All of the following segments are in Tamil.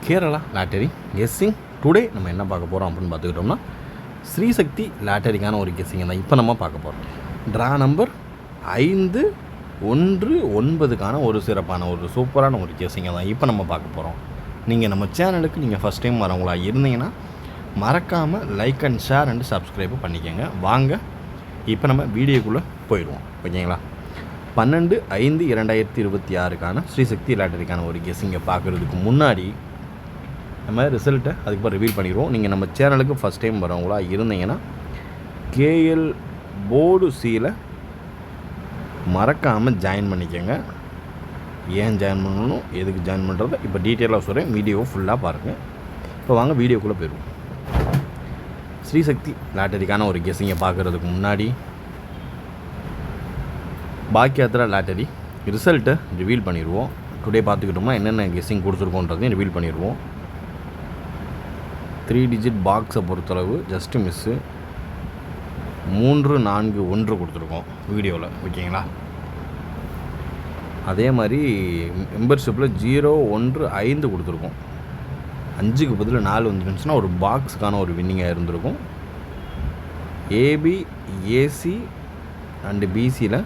Kerala lottery guessing. டுடே நம்ம என்ன பார்க்க போகிறோம் அப்படின்னு பார்த்துக்கிட்டோம்னா ஸ்ரீசக்தி லாட்டரிக்கான ஒரு கெஸ்ஸிங்கை தான் இப்போ நம்ம பார்க்க போகிறோம். ட்ரா நம்பர் 519க்கான ஒரு சிறப்பான ஒரு சூப்பரான ஒரு கெஸ்ஸிங்கை தான் இப்போ நம்ம பார்க்க போகிறோம். நீங்கள் நம்ம சேனலுக்கு நீங்கள் ஃபஸ்ட் டைம் வரவங்களா இருந்தீங்கன்னா மறக்காமல் like and share and subscribe பண்ணிக்கோங்க. வாங்க இப்போ நம்ம வீடியோக்குள்ளே போயிடுவோம், ஓகேங்களா. 12/5/2026க்கான ஸ்ரீசக்தி லாட்டரிக்கான ஒரு கெஸ்ஸிங்கை பார்க்குறதுக்கு முன்னாடி நம்ம ரிசல்ட்டை அதுக்கப்புறம் ரிவீல் பண்ணிடுவோம். நீங்கள் நம்ம சேனலுக்கு ஃபஸ்ட் டைம் வரவங்களா இருந்தீங்கன்னா கேஎல் போர்டு சியில் மறக்காமல் ஜாயின் பண்ணிக்கோங்க. ஏன் ஜாயின் பண்ணணும், எதுக்கு ஜாயின் பண்ணுறத இப்போ டீட்டெயிலாக சொல்கிறேன். வீடியோவை ஃபுல்லாக பாருங்கள். இப்போ வாங்க வீடியோக்குள்ளே போயிடுவோம். ஸ்ரீசக்தி லாட்டரிக்கான ஒரு கெஸ்ஸிங்கை பார்க்குறதுக்கு முன்னாடி பாக்கியாத்ரா லாட்டரி ரிசல்ட்டை ரிவீல் பண்ணிடுவோம். டுடே பார்த்துக்கிட்டோம்னா என்னென்ன கெஸ்ஸிங் கொடுத்துருக்கோன்றதையும் ரிவீல் பண்ணிடுவோம். 3 டிஜிட் பாக்ஸை பொறுத்தளவு ஜஸ்ட்டு மிஸ்ஸு 341 கொடுத்துருக்கோம் வீடியோவில், ஓகேங்களா. அதே மாதிரி மெம்பர்ஷிப்பில் 015 கொடுத்துருக்கோம். 5க்கு பதில் 4 வந்துருந்துச்சுன்னா ஒரு பாக்ஸுக்கான ஒரு வின்னிங்காக இருந்திருக்கும். ஏபி ஏசி அண்டு பிசியில்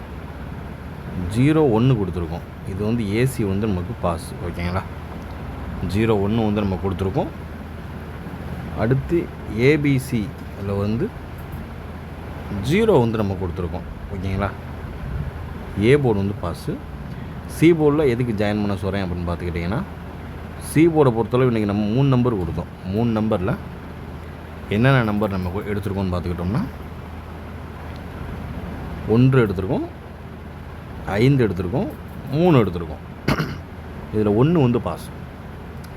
01 கொடுத்துருக்கோம். இது வந்து ஏசி வந்து நமக்கு பாஸ், ஓகேங்களா. 01 வந்து நம்ம கொடுத்துருக்கோம். அடுத்து ஏபிசியில் வந்து 0 வந்து நம்ம கொடுத்துருக்கோம், ஓகேங்களா. ஏ போர்டு வந்து பாஸு. சி போர்டில் எதுக்கு ஜாயின் பண்ண சொல்கிறேன் அப்படின்னு பார்த்துக்கிட்டிங்கன்னா சி போர்டை பொறுத்தளவு இன்றைக்கி நம்ம 3 நம்பர் கொடுத்தோம். 3 நம்பரில் என்னென்ன நம்பர் நம்ம எடுத்துருக்கோம்னு பார்த்துக்கிட்டோம்னா 1 எடுத்துருக்கோம், 5 எடுத்துருக்கோம், 3 எடுத்துருக்கோம். இதில் 1 வந்து பாஸ்,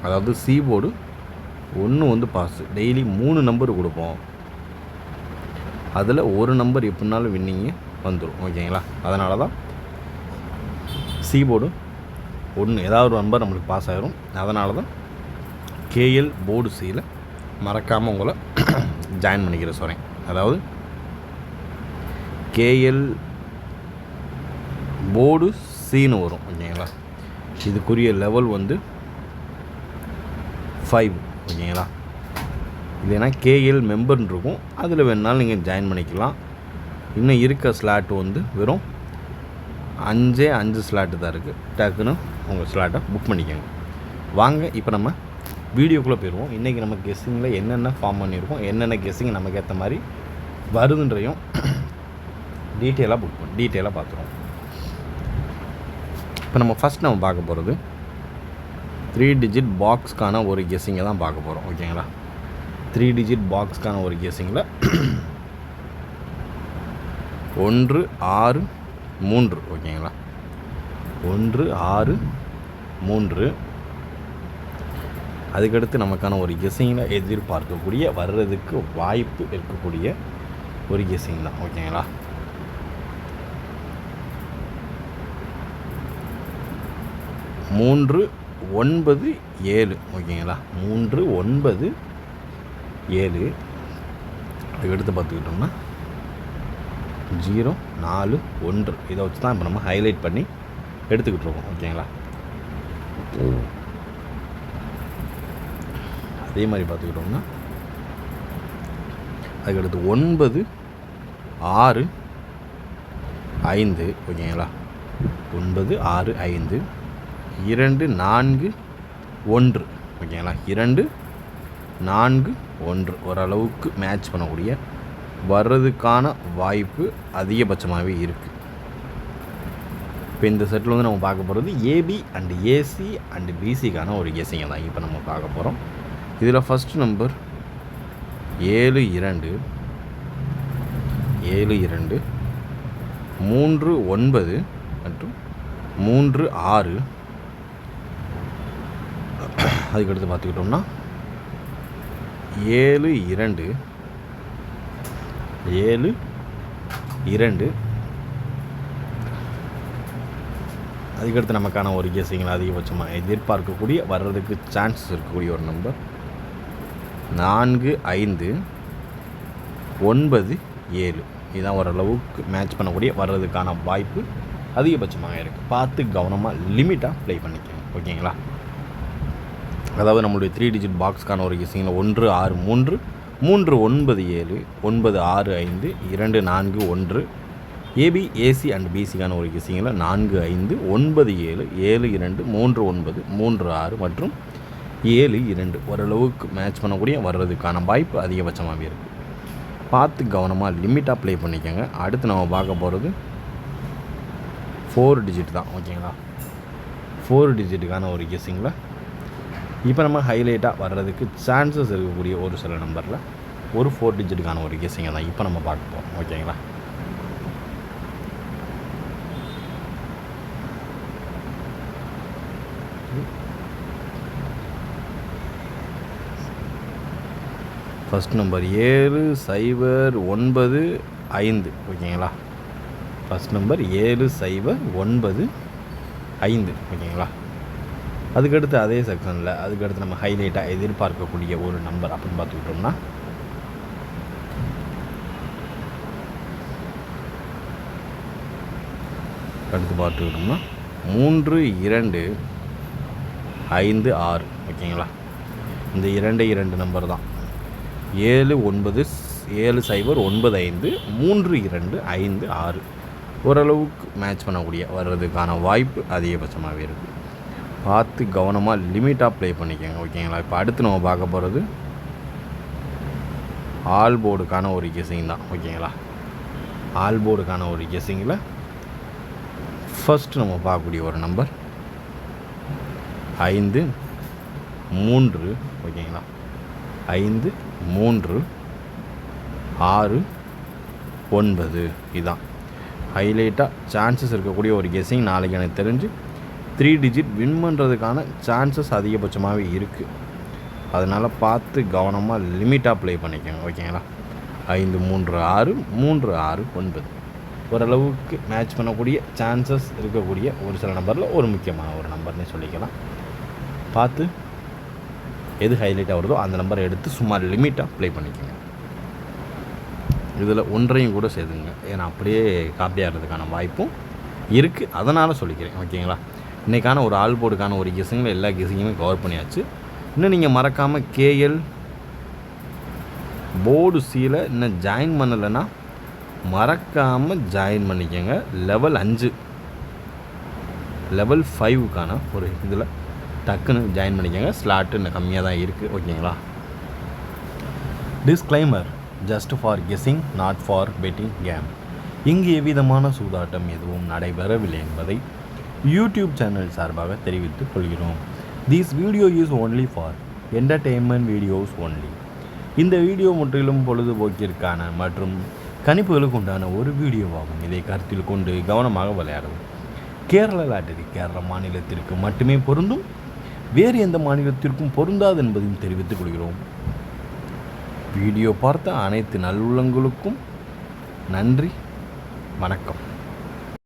அதாவது சி போர்டு 1 வந்து பாஸ். டெய்லி 3 நம்பர் கொடுப்போம். அதில் ஒரு நம்பர் எப்படினாலும் வின்னிங்கு வந்துடும், ஓகேங்களா. அதனால தான் சி போர்டு 1 ஏதாவது ஒரு நம்பர் நம்மளுக்கு பாஸ் ஆகிரும். அதனால தான் கேஎல் போர்டு சியில் மறக்காமல் உங்களை ஜாயின் பண்ணிக்கிற சொல்கிறேன். அதாவது கேஎல் போர்டு சின்னு வரும், ஓகேங்களா. இதுக்குரிய லெவல் வந்து 5, ஓகேங்களா. இல்லைன்னா கேஎல் மெம்பர்னு இருக்கும், அதில் வேணுனாலும் நீங்கள் ஜாயின் பண்ணிக்கலாம். இன்னும் இருக்க ஸ்லாட்டு வந்து வெறும் 5 ஸ்லாட்டு தான் இருக்குது. டக்குன்னு உங்கள் ஸ்லாட்டை புக் பண்ணிக்கோங்க. வாங்க இப்போ நம்ம வீடியோக்குள்ளே போயிடுவோம். இன்றைக்கி நம்ம கெஸ்ஸிங்கில் என்னென்ன ஃபார்ம் பண்ணியிருக்கோம், என்னென்ன கெஸ்ஸிங் நமக்கு ஏற்ற மாதிரி வருதுன்றையும் டீட்டெயிலாக பார்த்துருவோம். இப்போ நம்ம ஃபஸ்ட் நம்ம பார்க்க போகிறது 3 டிஜிட் பாக்ஸ்க்கான ஒரு கெஸ்ஸிங்கை தான் பார்க்க போகிறோம், ஓகேங்களா. 3 டிஜிட் பாக்ஸ்க்கான ஒரு கெஸ்ஸிங்கில் 1 6 3, ஓகேங்களா. 1 6 3. அதுக்கடுத்து நமக்கான ஒரு கெஸ்ஸிங்கில் எதிர்பார்க்கக்கூடிய வர்றதுக்கு வாய்ப்பு இருக்கக்கூடிய ஒரு கெஸ்ஸிங் தான், ஓகேங்களா. 3 9 7, ஓகேங்களா. 3 9 7. அதுக்கடுத்து பார்த்துக்கிட்டோம்னா 0 4 1. இதை வச்சு தான் இப்போ நம்ம ஹைலைட் பண்ணி எடுத்துக்கிட்டு இருக்கோம், ஓகேங்களா. அதே மாதிரி பார்த்துக்கிட்டோம்னா அதுக்கடுத்து 9 6 5, ஓகேங்களா. 9 6 5. 2 4 1, ஓகேங்களா. 2 4 1 ஓரளவுக்கு மேட்ச் பண்ணக்கூடிய வர்றதுக்கான வாய்ப்பு அதிகபட்சமாகவே இருக்குது. இப்போ இந்த செட்டில் வந்து நம்ம பார்க்க போகிறது ஏபி அண்டு ஏசி அண்டு பிசிக்கான ஒரு கெஸ்ஸிங்கை தான் இப்போ நம்ம பார்க்க போகிறோம். இதில் ஃபஸ்ட்டு நம்பர் 7 2 7 2 3 9 மற்றும் 3 6. அதுக்கடுத்து பார்த்துக்கிட்டோம்னா 7 2 7 2. அதுக்கடுத்து நமக்கான ஒரு கெஸ்ஸிங்கில் அதிகபட்சமாக எதிர்பார்க்கக்கூடிய வர்றதுக்கு சான்சஸ் இருக்கக்கூடிய ஒரு நம்பர் 4 5 9 7. இதுதான் ஓரளவுக்கு மேட்ச் பண்ணக்கூடிய வர்றதுக்கான வாய்ப்பு அதிகபட்சமாக இருக்குது. பார்த்து கவனமாக லிமிட்டாக ப்ளே பண்ணிக்கோங்க, ஓகேங்களா. அதாவது நம்மளுடைய 3 டிஜிட் பாக்ஸ்க்கான ஒரு கெஸ்ஸிங்கில் 1 6 3 3 9 7 9 6 5 2 4 1. ஏபி ஏசி அண்ட் பிசிக்கான ஒரு கெஸ்ஸிங்கில் 4 5 9 7 7 2 3 9 3 6 மற்றும் 7 2 ஓரளவுக்கு மேட்ச் பண்ணக்கூடிய வர்றதுக்கான வாய்ப்பு அதிகபட்சமாகவே இருக்குது. பார்த்து கவனமாக லிமிட்டாக ப்ளே பண்ணிக்கோங்க. அடுத்து நம்ம பார்க்க போகிறது 4 டிஜிட் தான். ஓகேங்களா, 4 டிஜிட்டுக்கான ஒரு கெஸ்ஸிங்கில் இப்போ நம்ம ஹைலைட்டாக வர்றதுக்கு சான்சஸ் இருக்கக்கூடிய ஒரு சில நம்பரில் ஒரு 4 டிஜிட்டுக்கான ஒரு கெஸ்ஸிங்கை தான் இப்போ நம்ம பார்க்க போகிறோம். ஓகேங்களா, ஃபஸ்ட் நம்பர் 7 0 9 5. ஓகேங்களா, ஃபஸ்ட் நம்பர் 7 0 9 5. ஓகேங்களா, அதுக்கடுத்து அதே செக்ஷனில் அதுக்கடுத்து நம்ம ஹைலைட்டாக எதிர்பார்க்கக்கூடிய ஒரு நம்பர் அப்படின்னு பார்த்துக்கிட்டோம்னா அடுத்து பார்த்துக்கிட்டோம்னா 3 2 5 6. ஓகேங்களா, இந்த 2 நம்பர் தான் 7 9 7 0 9 5 3 2 5 6 ஓரளவுக்கு மேட்ச் பண்ணக்கூடிய வர்றதுக்கான வாய்ப்பு அதிகபட்சமாகவே இருக்குது. பார்த்து கவனமாக லிமிட்டாக ப்ளே பண்ணிக்கோங்க. ஓகேங்களா, இப்போ அடுத்து நம்ம பார்க்க போகிறது ஆல் போர்டுக்கான ஒரு கெஸ்ஸிங் தான். ஓகேங்களா, ஆல் போர்டுக்கான ஒரு கெஸ்ஸிங்கில் ஃபஸ்ட்டு நம்ம பார்க்கக்கூடிய ஒரு நம்பர் 5 3. ஓகேங்களா, 5 3 6 9. இதுதான் ஹைலைட்டாக சான்சஸ் இருக்கக்கூடிய ஒரு கெஸ்ஸிங். நாளைக்கு எனக்கு தெரிஞ்சு 3 டிஜிட் வின் பண்ணுறதுக்கான சான்சஸ் அதிகபட்சமாகவே இருக்குது. அதனால் பார்த்து கவனமாக லிமிட்டாக ப்ளே பண்ணிக்கோங்க. ஓகேங்களா, 5 3 6 3 6 9 ஓரளவுக்கு மேட்ச் பண்ணக்கூடிய சான்சஸ் இருக்கக்கூடிய ஒரு சில நம்பரில் ஒரு முக்கியமான ஒரு நம்பர்னே சொல்லிக்கலாம். பார்த்து எது ஹைலைட்டாக வருதோ அந்த நம்பரை எடுத்து சும்மா லிமிட்டாக ப்ளே பண்ணிக்கோங்க. இதில் ஒன்றையும் கூட சேர்த்துங்க, ஏன்னா அப்படியே காப்பி ஆகிறதுக்கான வாய்ப்பும் இருக்குது. அதனால் சொல்லிக்கிறேன். ஓகேங்களா, இன்றைக்கான ஒரு ஆல் போர்டுக்கான ஒரு கெஸ்ஸிங்கில் எல்லா கெஸ்ஸிங்குமே கவர் பண்ணியாச்சு. இன்னும் நீங்கள் மறக்காமல் கேஎல் போர்டு சியில் இன்னும் ஜாயின் பண்ணலைன்னா மறக்காமல் ஜாயின் பண்ணிக்கோங்க. லெவல் 5 லெவல் 5க்கான ஒரு இதில் டக்குன்னு ஜாயின் பண்ணிக்கோங்க. ஸ்லாட்டு இன்னும் கம்மியாக தான் இருக்குது. ஓகேங்களா, disclaimer, just for guessing not for betting game. இங்கு எவ்விதமான சூதாட்டம் எதுவும் நடைபெறவில்லை என்பதை யூடியூப் சேனல் சார்பாக தெரிவித்துக் கொள்கிறோம். This video is only for entertainment videos only. இந்த வீடியோ முற்றிலும் பொழுதுபோக்கிற்கான மற்றும் கணிப்புகளுக்கு உண்டான ஒரு வீடியோவாகும். இதை கருத்தில் கொண்டு கவனமாக விளையாடவும். கேரள லாட்டரி கேரள மாநிலத்திற்கு மட்டுமே பொருந்தும், வேறு எந்த மாநிலத்திற்கும் பொருந்தாது என்பதையும் தெரிவித்துக் கொள்கிறோம். வீடியோ பார்த்த அனைத்து நல்லுள்ளங்களுக்கும் நன்றி, வணக்கம்.